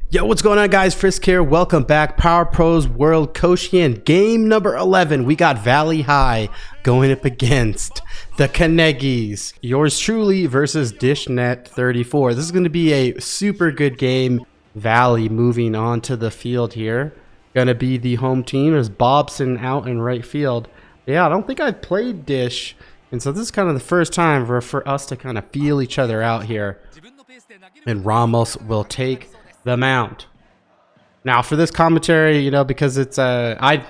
Yo, what's going on, guys? Frisk here. Welcome back. Power Pros World Koshien. Game number 11. We got Valley High going up against the Kanegis. Yours truly versus DishNet34. This is going to be a super good game. Valley moving on to the field here. Going to be the home team. There's Bobson out in right field. Yeah, I don't think I've played Dish. And so this is kind of the first time for us to kind of feel each other out here. And Ramos will take the mound. Now for this commentary, because it's I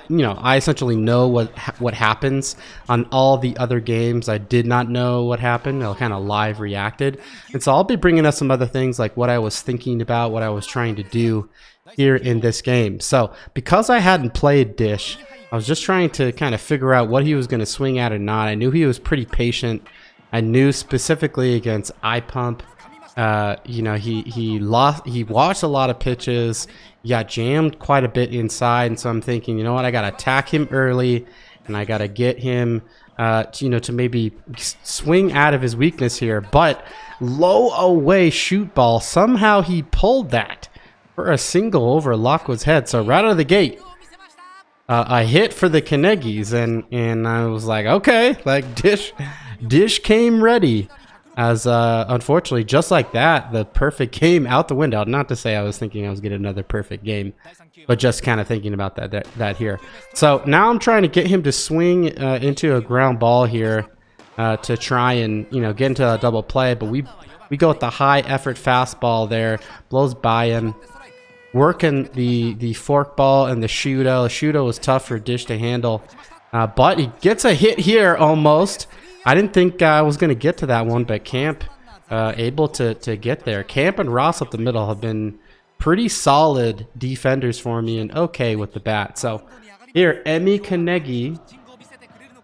essentially know what happens on all the other games. I did not know what happened. I kind of live reacted, and so I'll be bringing up some other things like what I was thinking about, what I was trying to do here in this game. So because I hadn't played Dish, I was just trying to kind of figure out what he was going to swing at or not. I knew he was pretty patient. I knew specifically against iPump. He watched a lot of pitches. He got jammed quite a bit inside, and so I'm thinking, you know what, I gotta attack him early, and I gotta get him, to maybe swing out of his weakness here. But low away shoot ball, somehow he pulled that for a single over Lockwood's head. So right out of the gate, a hit for the Kanegis, and I was like, okay, like Dish came ready. As unfortunately, just like that, the perfect game out the window. Not to say I was thinking I was getting another perfect game, but just kind of thinking about that here. So now I'm trying to get him to swing into a ground ball here to try and get into a double play. But we go with the high effort fastball there, blows by him, working the fork ball and the shooto. The shooto was tough for Dish to handle, but he gets a hit here almost. I didn't think I was going to get to that one, but Camp able to get there. Camp and Ross up the middle have been pretty solid defenders for me and okay with the bat. So here, Emi Kanegi,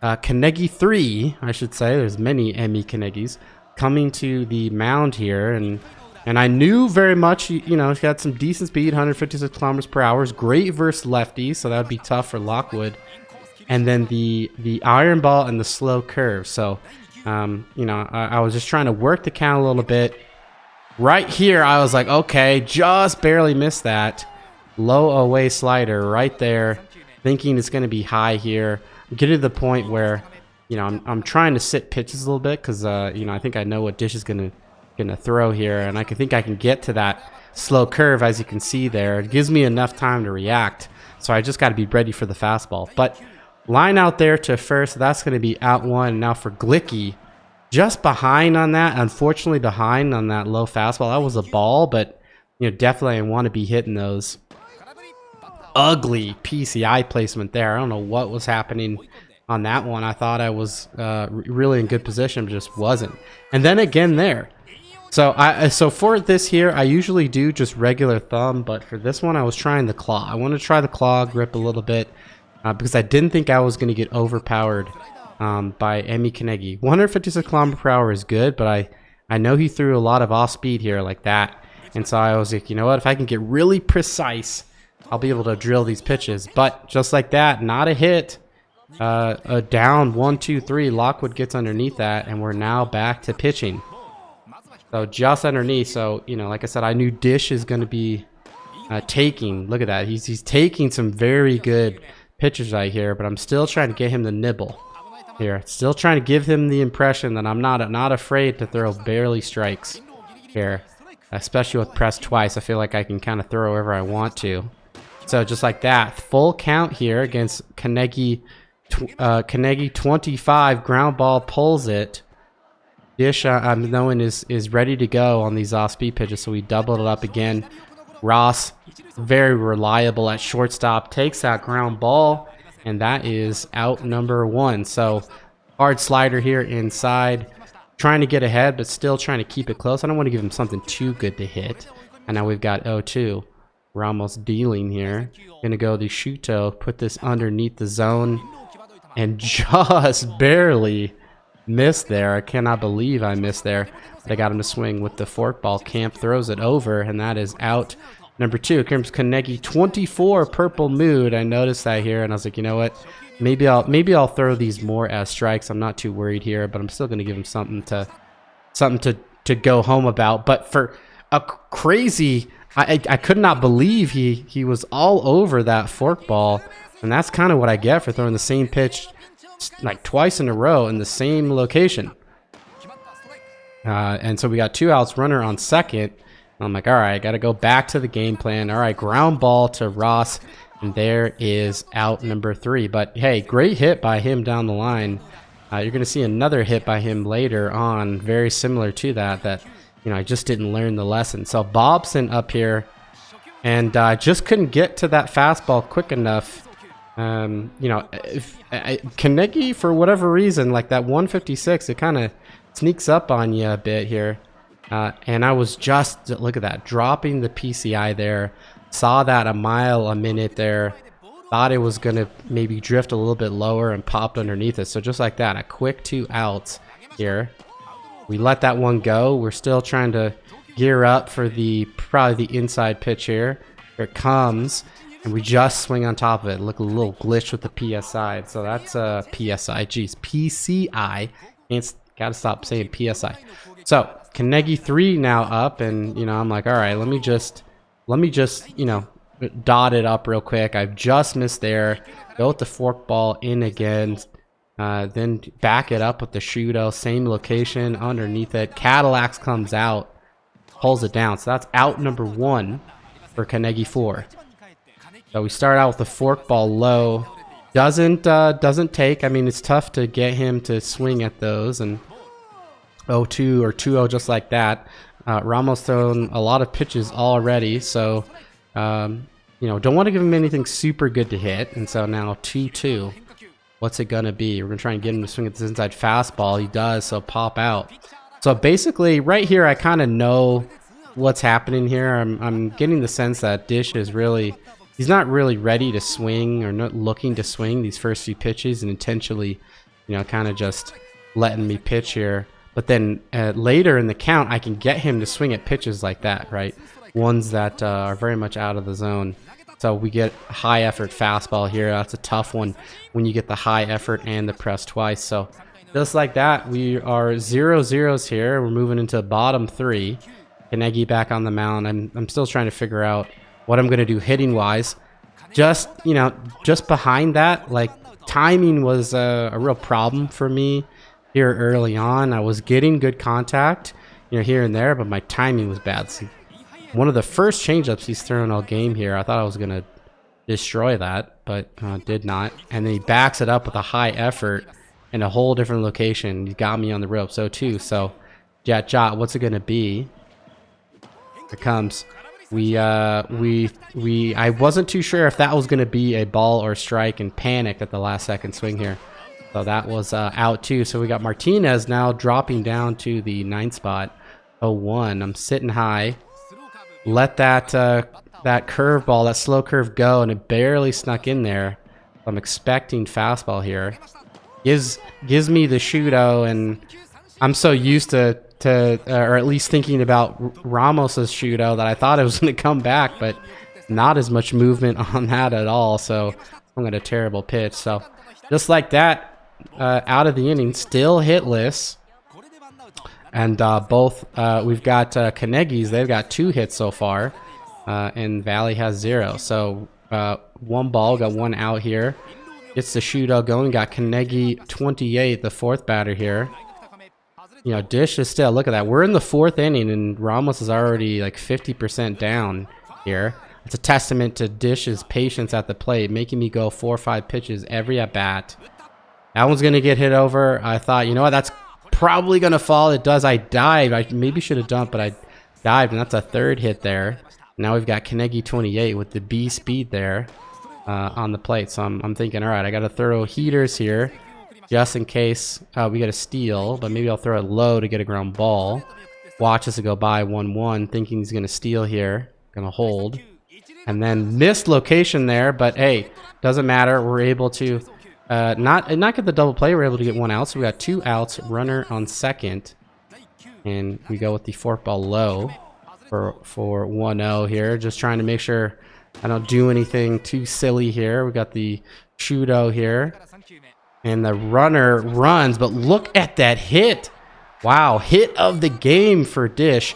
Kanegi 3, I should say. There's many Emi Kanegis coming to the mound here. And I knew very much, he's got some decent speed, 156 kilometers per hour. Great versus lefties, so that would be tough for Lockwood. And then the iron ball and the slow curve. So, I was just trying to work the count a little bit. Right here, I was like, okay, just barely missed that. Low away slider right there. Thinking it's going to be high here. I'm getting to the point where, I'm trying to sit pitches a little bit because, I think I know what Dish is gonna throw here, and I think I can get to that slow curve as you can see there. It gives me enough time to react, so I just got to be ready for the fastball. But line out there to first. That's going to be out one. Now for Glicky, just behind on that. Unfortunately, behind on that low fastball. That was a ball, but definitely I want to be hitting those. Ugly PCI placement there. I don't know what was happening on that one. I thought I was really in good position, but just wasn't. And then again there. So for this here, I usually do just regular thumb, but for this one, I was trying the claw. I want to try the claw grip a little bit. Because I didn't think I was going to get overpowered by Emi Kanegi. 156 km per hour is good, but I know he threw a lot of off speed here like that. And so I was like, you know what? If I can get really precise, I'll be able to drill these pitches. But just like that, not a hit. A down 1, 2, 3. Lockwood gets underneath that, and we're now back to pitching. So just underneath. So, like I said, I knew Dish is going to be taking. Look at that. He's taking some very good pitches right here, but I'm still trying to get him to nibble here. Still trying to give him the impression that I'm not afraid to throw barely strikes here, especially with press twice. I feel like I can kind of throw wherever I want to. So just like that, full count here against Kanegi. Kanegi 25, ground ball, pulls it. Dish, I'm knowing is ready to go on these off-speed pitches, so we doubled it up again. Ross, very reliable at shortstop, takes that ground ball, and that is out number 1. So hard slider here inside, trying to get ahead, but still trying to keep it close. I don't want to give him something too good to hit. And now we've got 0-2. We're almost dealing here. Gonna go the shooto, put this underneath the zone, and just barely missed there. I cannot believe I missed there. But I got him to swing with the fork ball. Camp throws it over, and that is out number 2. Here comes Kanegi 24, purple mood. I noticed that here, and I was like, you know what? Maybe I'll throw these more as strikes. I'm not too worried here, but I'm still gonna give him something to go home about. But for a crazy I could not believe he was all over that fork ball, and that's kind of what I get for throwing the same pitch like twice in a row in the same location. And so we got 2 outs, runner on second. I'm like, all right, I got to go back to the game plan. All right, ground ball to Ross, and there is out number 3. But hey, great hit by him down the line. You're going to see another hit by him later on, very similar to that, you know, I just didn't learn the lesson. So Bobson up here, and I just couldn't get to that fastball quick enough. You know, Kaneki, for whatever reason, like that 156, it kind of sneaks up on you a bit here. And I was just, look at that, dropping the PCI there. Saw that a mile a minute there. Thought it was going to maybe drift a little bit lower and popped underneath it. So just like that, a quick 2 outs here. We let that one go. We're still trying to gear up for probably the inside pitch here. Here it comes, and we just swing on top of it. Look, a little glitch with the PSI. So that's PSI. Geez, PCI. Gotta stop saying PSI. So Kanegi 3 now up, and you know, I'm like, all right, let me just you know, dot it up real quick. I've just missed there. Go with the fork ball in again. Then back it up with the shooto, same location underneath it. Cadillacs comes out, pulls it down. So that's out number 1 for Kanegi 4. So we start out with the fork ball low. Doesn't take. I mean, it's tough to get him to swing at those. And 0-2 or 2-0 just like that. Ramos thrown a lot of pitches already, so you know, don't want to give him anything super good to hit. And so now 2-2. What's it gonna be? We're gonna try and get him to swing at this inside fastball. He does, so pop out. So basically, right here, I kind of know what's happening here. I'm getting the sense that Dish is he's not really ready to swing or not looking to swing these first few pitches, and intentionally, you know, kind of just letting me pitch here. But then later in the count, I can get him to swing at pitches like that, right? Ones that are very much out of the zone. So we get high effort fastball here. That's a tough one when you get the high effort and the press twice. So just like that, we are 0-0s here. We're moving into bottom 3. Kanegi back on the mound. I'm still trying to figure out what I'm going to do hitting wise. Just, you know, just behind that, like timing was a real problem for me here early on. I was getting good contact, you know, here and there, but my timing was bad. So one of the first changeups he's thrown all game here, I thought I was going to destroy that, but did not. And then he backs it up with a high effort in a whole different location. He got me on the ropes, 0-2. So, Jat, what's it going to be? Here it comes. I wasn't too sure if that was going to be a ball or strike, and panicked at the last second swing here. So that was out too. So we got Martinez now dropping down to the 9th spot, 0-1. I'm sitting high. Let that curveball, that slow curve go, and it barely snuck in there. I'm expecting fastball here. Gives me the shooto, and I'm so used to or at least thinking about Ramos's shooto that I thought it was going to come back, but not as much movement on that at all. So I'm got a terrible pitch. So just like that, out of the inning, still hitless. And we've got Kanegis, they've got 2 hits so far, and Valley has 0. So 1 ball, got 1 out here. Gets the shootout going, got Kanegi 28, the 4th batter here. You know, Dish is still, look at that. We're in the 4th inning, and Ramos is already like 50% down here. It's a testament to Dish's patience at the plate, making me go 4 or 5 pitches every at bat. That one's going to get hit over. I thought, you know what, that's probably going to fall. It does. I dived. I maybe should have dumped, but I dived, and that's a 3rd hit there. Now we've got Kanegi 28 with the B speed there on the plate. So I'm thinking, all right, I got to throw heaters here just in case we get a steal, but maybe I'll throw it low to get a ground ball. Watch as it go by 1-1, thinking he's going to steal here. Going to hold. And then missed location there, but hey, doesn't matter. We're able to not get the double play. We're able to get 1 out. So we got 2 outs, runner on second. And we go with the fork ball low for 1-0 here. Just trying to make sure I don't do anything too silly here. We got the shooto here. And the runner runs, but look at that hit. Wow, hit of the game for Dish.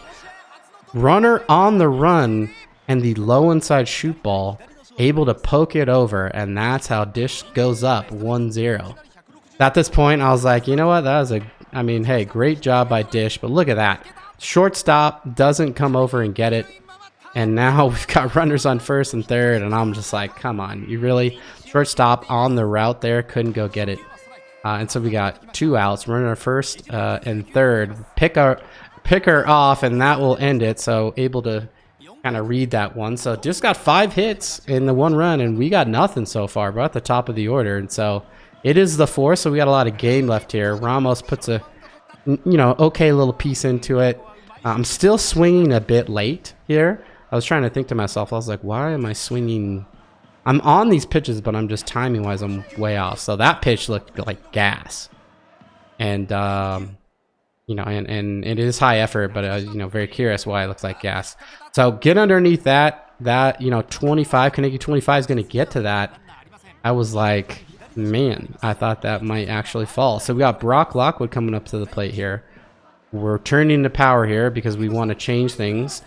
Runner on the run, and the low inside shoot ball, able to poke it over, and that's how Dish goes up 1-0. At this point, I was like, you know what? That was I mean, hey, great job by Dish, but look at that. Shortstop doesn't come over and get it. And now we've got runners on first and third, and I'm just like, come on, you really? Shortstop on the route there, couldn't go get it. And so we got 2 outs, runner first and third. Pick her off, and that will end it. So able to kind of read that one. So just got 5 hits in the 1 run, and we got nothing so far. We're at the top of the order, and so it is the 4th. So we got a lot of game left here. Ramos puts a, okay little piece into it. I'm still swinging a bit late here. I was trying to think to myself, I was like, why am I swinging? I'm on these pitches, but I'm just timing wise, I'm way off. So that pitch looked like gas. And, and it is high effort, but, very curious why it looks like gas. So get underneath that, 25, Carnegie 25 is going to get to that. I was like, man, I thought that might actually fall. So we got Brock Lockwood coming up to the plate here. We're turning to power here because we want to change things.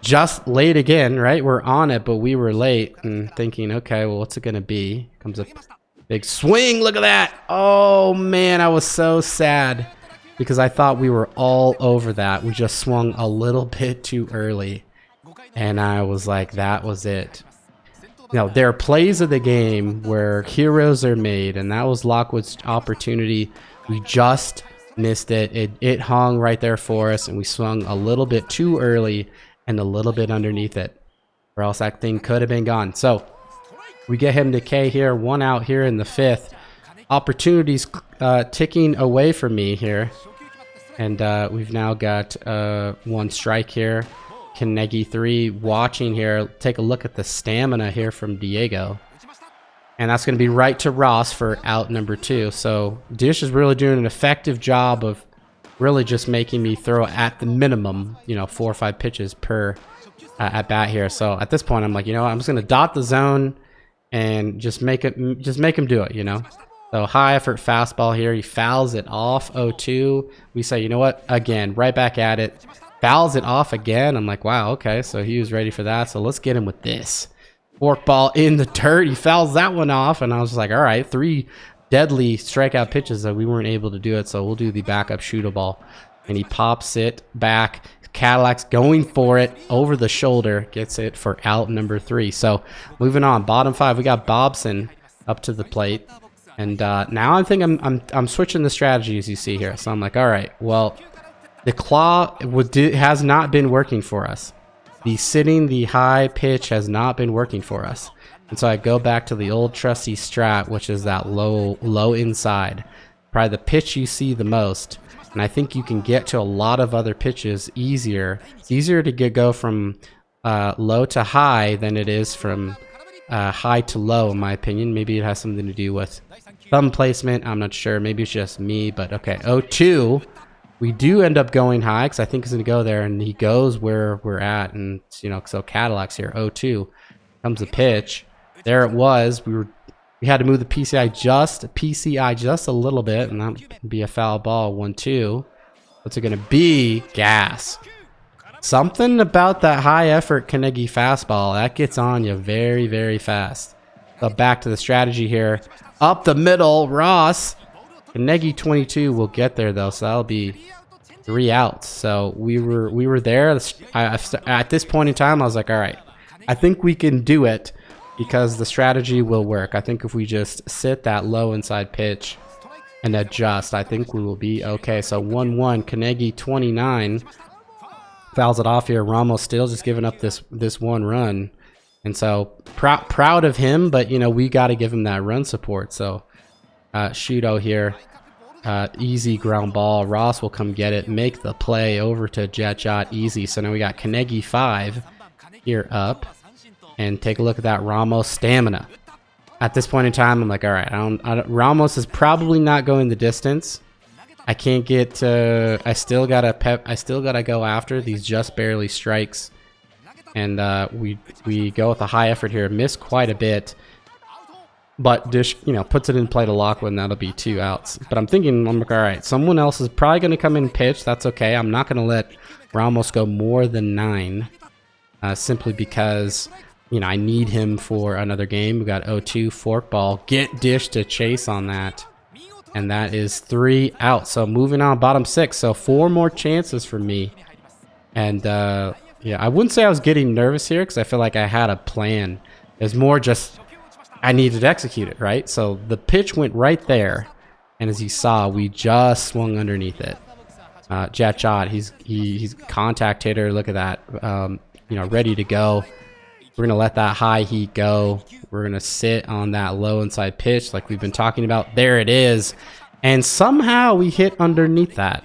Just late again, right? We're on it, but we were late and thinking, okay, well, what's it going to be? Comes a big swing. Look at that. Oh, man, I was so sad because I thought we were all over that. We just swung a little bit too early, and I was like, that was it. Now, there are plays of the game where heroes are made, and that was Lockwood's opportunity. We just missed it. It hung right there for us, and we swung a little bit too early and a little bit underneath it, or else that thing could have been gone. So we get him to K here, 1 out here in the 5th. Opportunities ticking away from me here, and we've now got 1 strike here. Carnegie 3 watching here. Take a look at the stamina here from Diego, and that's going to be right to Ross for out number 2. So Dish is really doing an effective job of really just making me throw at the minimum, 4 or 5 pitches per at bat here. So at this point, I'm like, I'm just going to dot the zone and just make him do it, So high effort fastball here. He fouls it off 0-2. We say, you know what? Again, right back at it. Fouls it off again. I'm like, wow, okay. So he was ready for that. So let's get him with this. Forkball in the dirt. He fouls that one off. And I was like, all right, 3 deadly strikeout pitches that we weren't able to do it, so we'll do the backup shoot a ball, and he pops it back. Cadillac's going for it over the shoulder, gets it for out number 3. So moving on, bottom 5, we got Bobson up to the plate, and now I think I'm switching the strategy as you see here. So I'm like, all right, well, the claw has not been working for us. The sitting, the high pitch has not been working for us. And so I go back to the old trusty strat, which is that low inside. Probably the pitch you see the most. And I think you can get to a lot of other pitches easier. It's easier to go from low to high than it is from high to low, in my opinion. Maybe it has something to do with thumb placement. I'm not sure. Maybe it's just me, but okay. 0-2. We do end up going high because I think he's going to go there, and he goes where we're at. And, so Cadillac's here. 0-2. Comes the pitch. There it was. We had to move the PCI just a little bit, and that would be a foul ball. 1-2. What's it gonna be? Gas. Something about that high effort Carnegie fastball that gets on you very, very fast. So back to the strategy here. Up the middle, Ross. Carnegie 22 will get there though, so that'll be 3 outs. So we were there. At this point in time, I was like, all right, I think we can do it. Because the strategy will work. I think if we just sit that low inside pitch and adjust, I think we will be okay. So 1-1, Carnegie 29 fouls it off here. Ramos still just giving up this 1 run, and so proud of him. But we got to give him that run support. So Shudo here, easy ground ball. Ross will come get it, make the play over to Jet Shot, easy. So now we got Carnegie 5 here up. And take a look at that Ramos stamina. At this point in time, I'm like, all right, Ramos is probably not going the distance. I can't get to. I still gotta go after these just barely strikes, and we go with a high effort here. Miss quite a bit, but Dish, puts it in play to Lockwood, and that'll be 2 outs. But I'm like, all right, someone else is probably gonna come in and pitch. That's okay. I'm not gonna let Ramos go more than 9. simply because, you know, I need him for another game. We got 0-2 fork ball. Get Dish to chase on that. And that is 3 out. So moving on, bottom 6. So 4 more chances for me. And yeah, I wouldn't say I was getting nervous here because I feel like I had a plan. It's more just I needed to execute it, right? So the pitch went right there. And as you saw, we just swung underneath it. Jet shot, he's contact hitter. Look at that. You know, ready to go. We're gonna let that high heat go. We're gonna sit on that low inside pitch like we've been talking about. There it is. And somehow we hit underneath that.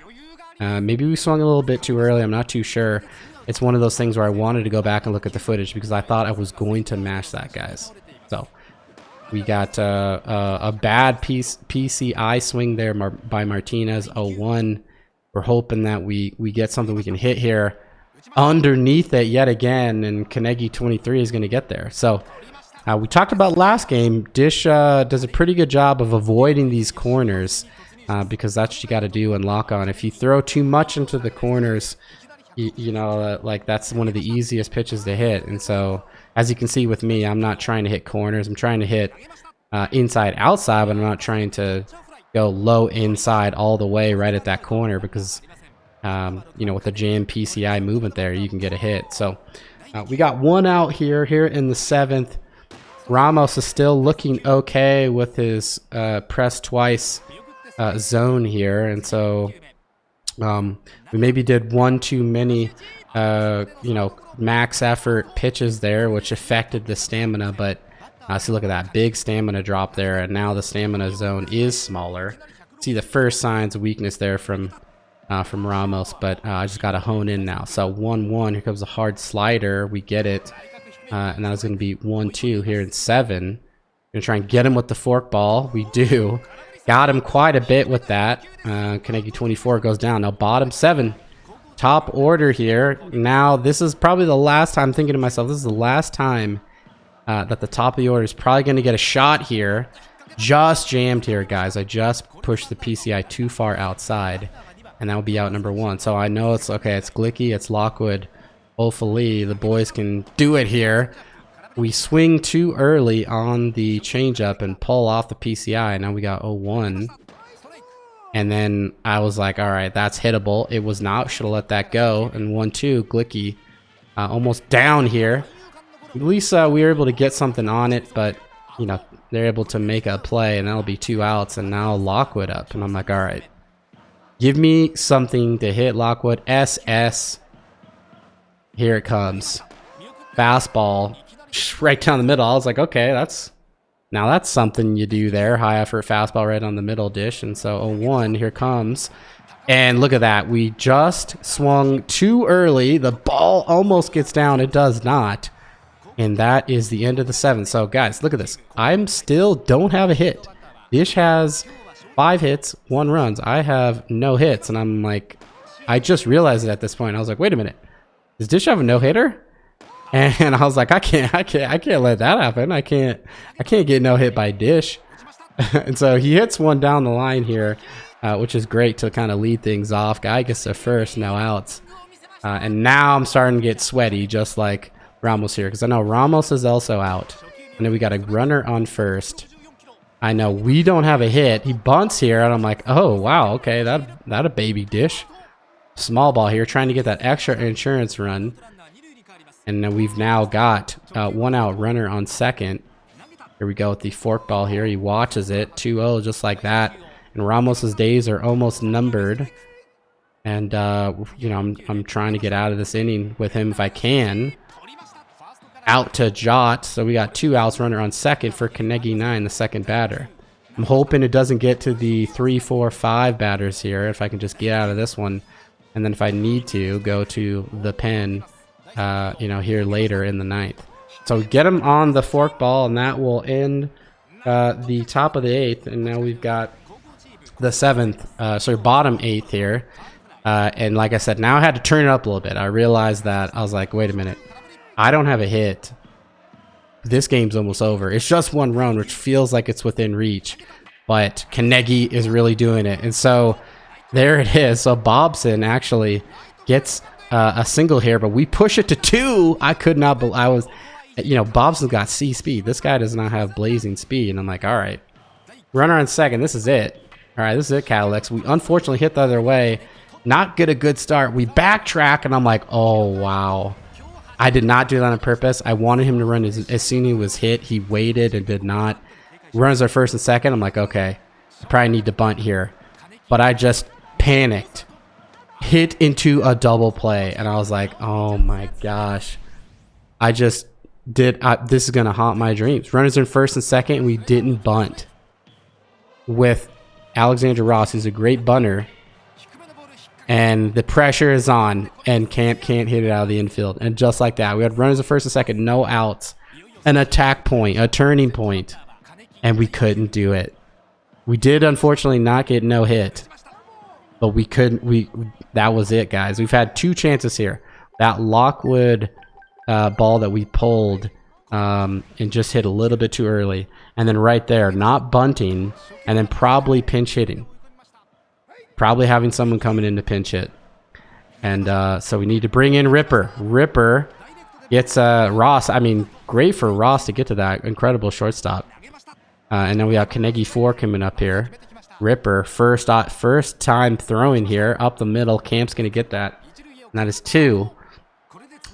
Maybe we swung a little bit too early. I'm not too sure. It's one of those things where I wanted to go back and look at the footage because I thought I was going to mash that, guys. So we got a bad PCI swing there by Martinez, 0-1. We're hoping that we get something we can hit here underneath it yet again, and Kanegi 23 is going to get there. So we talked about last game. Dish does a pretty good job of avoiding these corners because that's what you got to do in lock on. If you throw too much into the corners, you know, like that's one of the easiest pitches to hit. And so as you can see with me, I'm not trying to hit corners. I'm trying to hit inside outside, but I'm not trying to go low inside all the way right at that corner because you know, with the jam PCI movement there, you can get a hit. So we got 1 out here in the 7th. Ramos is still looking okay with his press twice zone here, and so we maybe did 1 too many you know, max effort pitches there, which affected the stamina. But see, look at that big stamina drop there, and now the stamina zone is smaller. See the first signs of weakness there from Ramos, but I just got to hone in now. So 1-1, here comes a hard slider. We get it. And that was going to be 1-2 here in 7. Going to try and get him with the fork ball. We do. Got him quite a bit with that. Kanegi 24 goes down. Now bottom 7. Top order here. Now this is probably the last time, thinking to myself, this is the last time that the top of the order is probably going to get a shot here. Just jammed here, guys. I just pushed the PCI too far outside. And that would be out number 1. So I know it's okay. It's Glicky. It's Lockwood. Hopefully the boys can do it here. We swing too early on the changeup and pull off the PCI. Now we got 0-1. And then I was like, all right, that's hittable. It was not. Should have let that go. And 1-2. Glicky almost down here. At least we were able to get something on it. But, you know, they're able to make a play. And that'll be 2 outs. And now Lockwood up. And I'm like, all right. Give me something to hit Lockwood. SS. Here it comes. Fastball. Right down the middle. I was like, okay, that's something you do there. High effort fastball right on the middle dish. And so 0-1, here comes. And look at that. We just swung too early. The ball almost gets down. It does not. And that is the end of the 7th. So guys, look at this. I'm still don't have a hit. Dish has 5 hits, 1 runs. I have no hits, and I'm like, I just realized it at this point. I was like, wait a minute, does Dish have a no-hitter? And I was like, I can't let that happen. I can't get no hit by Dish. And so he hits one down the line here, which is great to kind of lead things off. Guy gets to first, no outs, and now I'm starting to get sweaty, just like Ramos here, because I know Ramos is also out, and then we got a runner on first. I know we don't have a hit. He bunts here, and I'm like, oh, wow, okay, that a baby Dish. Small ball here, trying to get that extra insurance run. And then we've now got 1 out runner on second. Here we go with the fork ball here. He watches it, 2-0, just like that. And Ramos's days are almost numbered. And, you know, I'm trying to get out of this inning with him if I can. Out to Jot, so we got 2 outs, runner on second for Kanegi 9, the second batter. I'm hoping it doesn't get to the 3, 4, 5 batters here, if I can just get out of this one, and then if I need to, go to the pen, you know, here later in the 9th. So get him on the fork ball, and that will end the top of the 8th, and now we've got the 7th, sorry, bottom 8th here. And like I said, now I had to turn it up a little bit. I realized that, I was like, wait a minute. I don't have a hit. This game's almost over. It's just 1 run, which feels like it's within reach. But Kanegi is really doing it. And so there it is. So Bobson actually gets a single here, but we push it to 2. I could not believe I was, you know, Bobson's got C speed. This guy does not have blazing speed. And I'm like, all right, runner on second. This is it. All right, this is it, Cadillacs. We unfortunately hit the other way. Not get a good start. We backtrack, and I'm like, oh, wow. I did not do that on purpose. I wanted him to run as soon as he was hit. He waited and did not. Runs our first and second. I'm like, okay, I probably need to bunt here. But I just panicked. Hit into a double play, and I was like, oh, my gosh. I just did. This is going to haunt my dreams. Runners in first and second, and we didn't bunt with Alexander Ross, who's a great bunter. And the pressure is on, and can't hit it out of the infield. And just like that, we had runners at first and second, no outs, an attack point, a turning point, and we couldn't do it. We did unfortunately not get no hit, but we couldn't. That was it, guys. We've had 2 chances here. That Lockwood ball that we pulled and just hit a little bit too early, and then right there, not bunting, and then probably pinch hitting. Probably having someone coming in to pinch hit. And so we need to bring in Ripper. Ripper gets Ross. I mean, great for Ross to get to that incredible shortstop. And then we have Carnegie 4 coming up here. Ripper, first time throwing here. Up the middle. Camp's going to get that. And that is 2.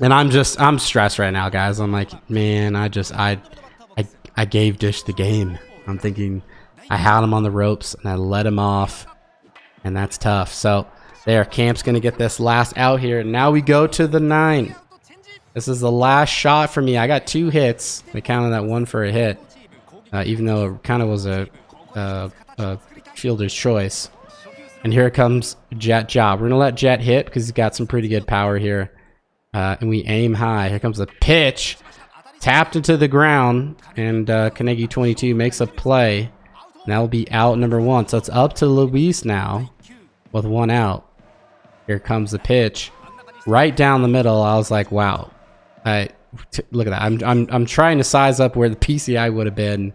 And I'm stressed right now, guys. I'm like, man, I gave Dish the game. I'm thinking I had him on the ropes, and I let him off. And that's tough. So there, Camp's going to get this last out here. Now we go to the 9. This is the last shot for me. I got 2 hits. They counted that 1 for a hit, even though it kind of was a fielder's choice. And here comes Jet Job. We're going to let Jet hit because he's got some pretty good power here. And we aim high. Here comes a pitch. Tapped into the ground. And Carnegie 22 makes a play. And that will be out number 1. So it's up to Luis now with 1 out. Here comes the pitch. Right down the middle. I was like, wow. Look at that. I'm trying to size up where the PCI would have been.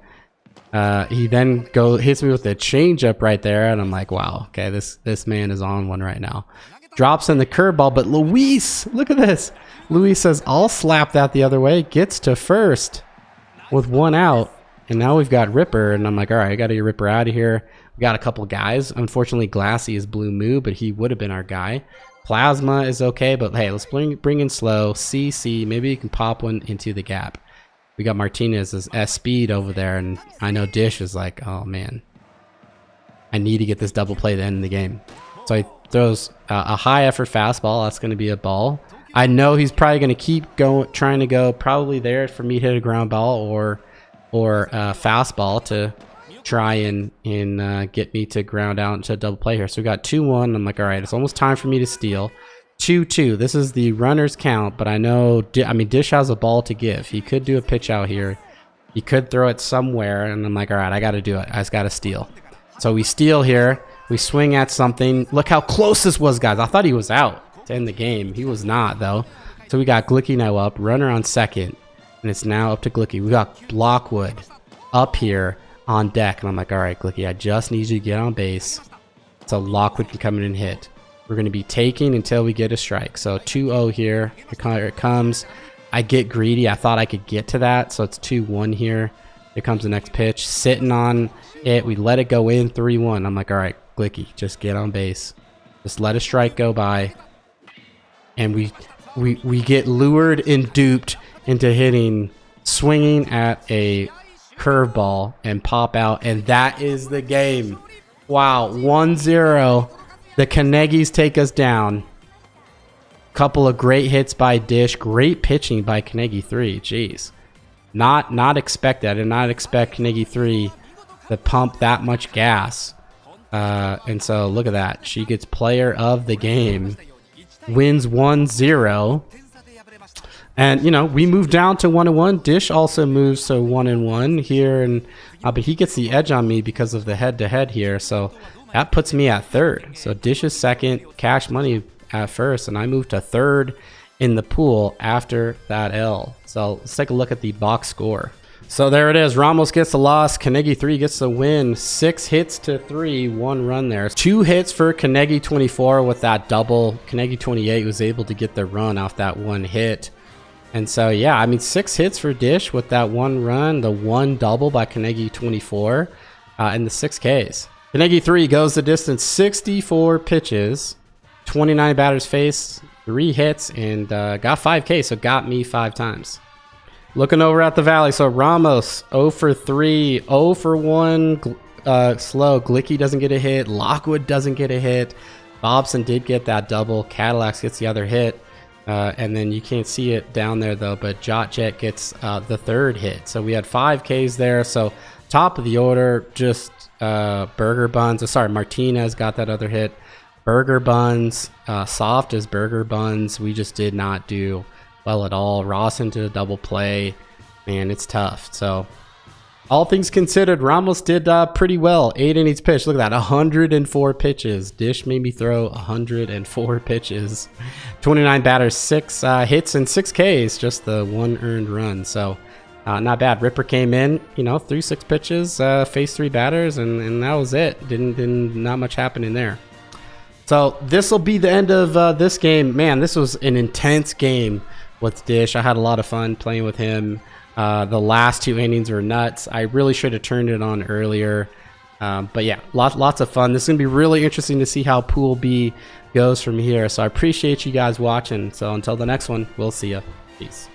He then hits me with the changeup right there. And I'm like, wow. Okay, this man is on one right now. Drops in the curveball. But Luis, look at this. Luis says, I'll slap that the other way. Gets to first with 1 out. And now we've got Ripper, and I'm like, all right, I got to get Ripper out of here. We got a couple guys. Unfortunately, Glassy is Blue Moo, but he would have been our guy. Plasma is okay, but hey, let's bring in slow. CC, maybe you can pop one into the gap. We got Martinez's S speed over there, and I know Dish is like, oh man, I need to get this double play to end the game. So he throws a high effort fastball. That's going to be a ball. I know he's probably going to keep trying to go probably there for me to hit a ground ball or fastball to try and get me to ground out into a double play here. So we got 2-1. I'm like, all right, it's almost time for me to steal. 2-2. This is the runner's count, but I know, Dish has a ball to give. He could do a pitch out here. He could throw it somewhere, and I'm like, all right, I got to do it. I just got to steal. So we steal here. We swing at something. Look how close this was, guys. I thought he was out to end the game. He was not, though. So we got Glicky now up. Runner on second. And it's now up to Glicky. We got Lockwood up here on deck. And I'm like, all right, Glicky, I just need you to get on base so Lockwood can come in and hit. We're going to be taking until we get a strike. So 2-0 here. Here it comes. I get greedy. I thought I could get to that. So it's 2-1 here. Here comes the next pitch. Sitting on it. We let it go in 3-1. I'm like, all right, Glicky, just get on base. Just let a strike go by. And we get lured and duped into swinging at a curveball and pop out, and that is the game. Wow, 1-0. The Carnegies take us down. Couple of great hits by Dish, great pitching by Carnegie 3. Jeez, not expected. I did not expect Carnegie 3 to pump that much gas. And so look at that. She gets player of the game. Wins 1-0. And, you know, we move down to 1-1. Dish also moves to 1-1 here. And but he gets the edge on me because of the head-to-head here. So that puts me at third. So Dish is second, Cash Money at first. And I move to third in the pool after that L. So let's take a look at the box score. So there it is. Ramos gets the loss. Kanegi 3 gets the win. 6 hits to 3, 1 run there. 2 hits for Kanegi 24 with that double. Kanegi 28 was able to get the run off that 1 hit. And so, yeah, I mean, 6 hits for Dish with that 1 run, the 1 double by Kanegi 24, and the 6 Ks. Kanegi 3 goes the distance, 64 pitches, 29 batters faced, 3 hits, and got 5 Ks, so got me 5 times. Looking over at the Valley, so Ramos 0 for 3, 0 for 1 slow. Glicky doesn't get a hit. Lockwood doesn't get a hit. Bobson did get that double. Cadillacs gets the other hit. And then you can't see it down there though, but Jotjet gets the 3rd hit. So we had 5 Ks there. So top of the order, just Burger Buns. Sorry, Martinez got that other hit. Burger Buns, soft as Burger Buns. We just did not do well at all. Rawson did a double play. Man, it's tough. So all things considered, Ramos did pretty well. 8 innings pitched. Look at that, 104 pitches. Dish made me throw 104 pitches. 29 batters, 6 hits, and 6 Ks. Just the 1 earned run. So not bad. Ripper came in, you know, threw 6 pitches, faced 3 batters, and that was it. Not much happening there. So this will be the end of this game. Man, this was an intense game with Dish. I had a lot of fun playing with him. The last 2 innings were nuts. I really should have turned it on earlier. But yeah, lots of fun. This is going to be really interesting to see how Pool B goes from here. So I appreciate you guys watching. So until the next one, we'll see you. Peace.